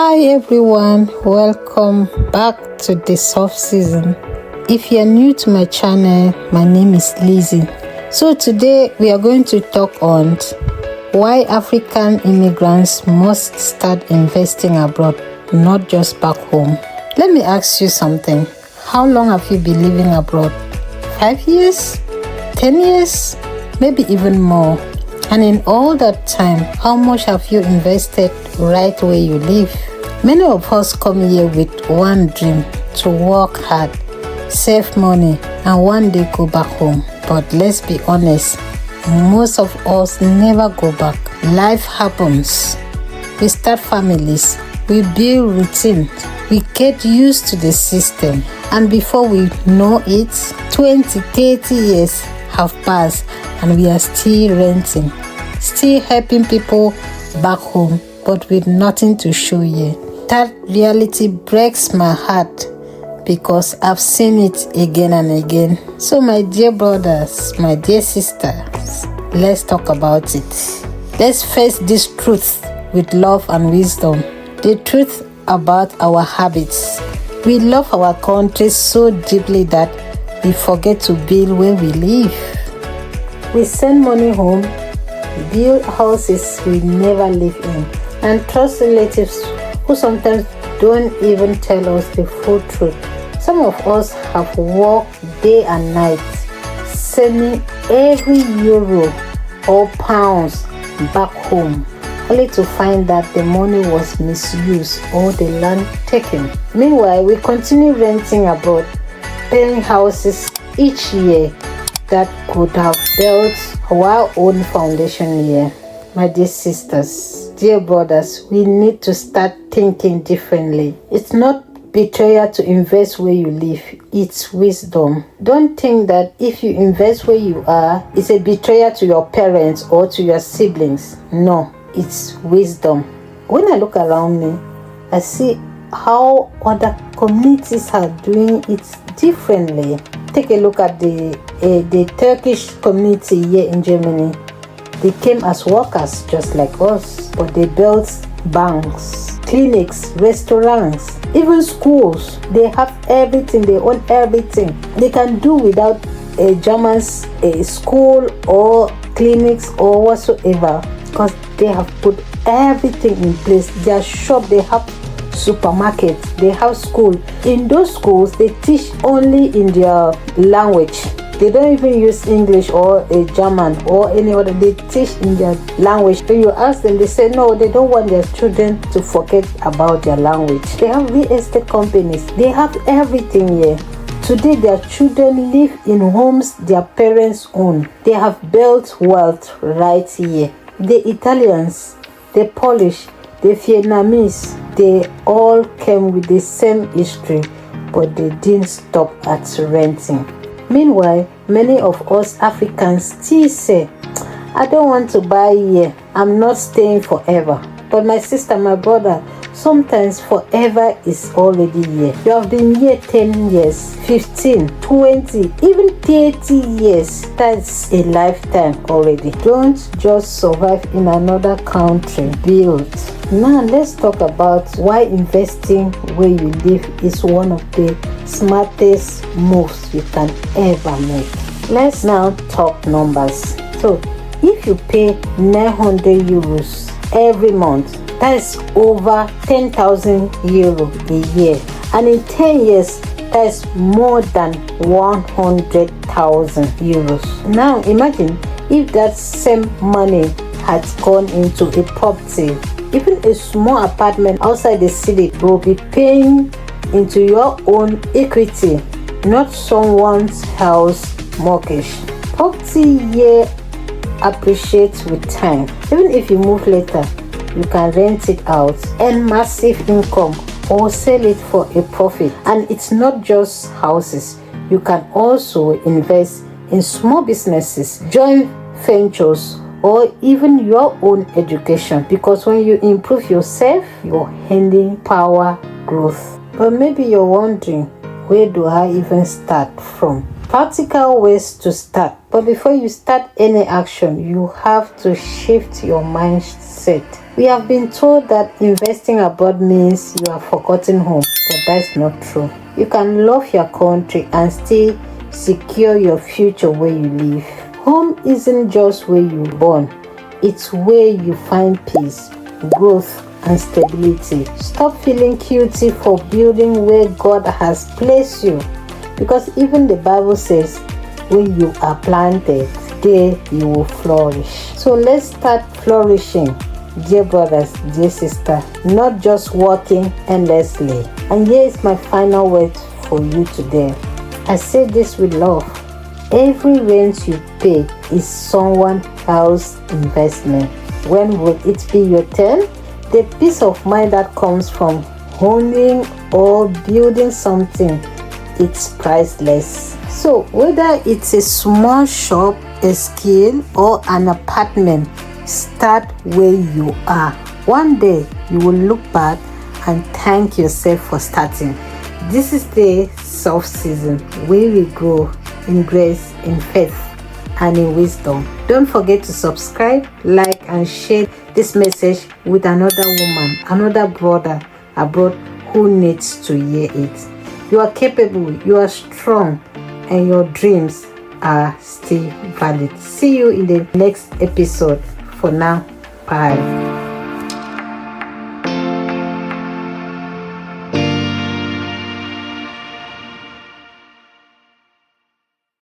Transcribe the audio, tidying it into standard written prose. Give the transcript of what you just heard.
Hi everyone, welcome back to the soft season. If you're new to my channel, my name is Lizzie. So today we are going to talk on why African immigrants must start investing abroad, not just back home. Let me ask you something. How long have you been living abroad? 5 years? 10 years? Maybe even more. And in all that time, how much have you invested right where you live? Many of us come here with one dream: to work hard, save money, and one day go back home. But let's be honest, most of us never go back. Life happens. We start families, we build routine, we get used to the system, and before we know it, 20, 30 years have passed and we are still renting, still helping people back home, but with nothing to show yet. That reality breaks my heart because I've seen it again and again. So my dear brothers, my dear sisters, let's talk about it. Let's face this truth with love and wisdom. The truth about our habits. We love our country so deeply that we forget to build where we live. We send money home, build houses we never live in, and trust relatives who sometimes don't even tell us the full truth. Some of us have worked day and night, sending every euro or pounds back home, only to find that the money was misused or the land taken. Meanwhile, we continue renting abroad, paying houses each year that could have built our own foundation here. My dear sisters, dear brothers, we need to start thinking differently. It's not betrayal to invest where you live, it's wisdom. Don't think that if you invest where you are, it's a betrayal to your parents or to your siblings. No, it's wisdom. When I look around me, I see how other communities are doing it differently. Take a look at the Turkish community here in Germany. They came as workers just like us, but they built banks, clinics, restaurants, even schools. They have everything, they own everything. They can do without a German's school or clinics or whatsoever, because they have put everything in place. Their shop, they have supermarkets, they have school. In those schools, they teach only in their language. They don't even use English or a German or any other. They teach in their language. When you ask them, they say no, they don't want their children to forget about their language. They have real estate companies. They have everything here. Today, their children live in homes their parents own. They have built wealth right here. The Italians, the Polish, the Vietnamese, they all came with the same history, but they didn't stop at renting. Meanwhile, many of us Africans still say, I don't want to buy here, I'm not staying forever. But my sister, my brother, sometimes forever is already here. You have been here 10 years, 15, 20, even 30 years. That's a lifetime already. Don't just survive in another country. Build. Now let's talk about why investing where you live is one of the smartest moves you can ever make. Let's now talk numbers. So if you pay 900 euros every month, that's over 10,000 euro a year, and in 10 years that's more than 100,000 euros. Now imagine if that same money had gone into a property. Even a small apartment outside the city will be paying into your own equity, not someone else's mortgage. Property here appreciates with time. Even if you move later, you can rent it out, earn massive income, or sell it for a profit. And it's not just houses. You can also invest in small businesses, joint ventures, or even your own education, because when you improve yourself, you're handing power growth. But maybe you're wondering, where do I even start from? Practical ways to start. But before you start any action, you have to shift your mindset. We have been told that investing abroad means you have forgotten home, but that's not true. You can love your country and still secure your future where you live. Home isn't just where you're born, it's where you find peace, growth, and stability. Stop feeling guilty for building where God has placed you, because even the Bible says when you are planted, there you will flourish. So let's start flourishing, dear brothers, dear sister, not just walking endlessly. And here is my final word for you today. I say this with love. Every rent you pay is someone else's investment. When will it be your turn? The peace of mind that comes from owning or building something, it's priceless. So whether it's a small shop, a skill, or an apartment, start where you are. One day you will look back and thank yourself for starting. This is the soft season where we grow in grace, in faith, and in wisdom. Don't forget to subscribe, like, and share this message with another woman, another brother abroad who needs to hear it. You are capable, you are strong, and your dreams are still valid. See you in the next episode. For now, bye.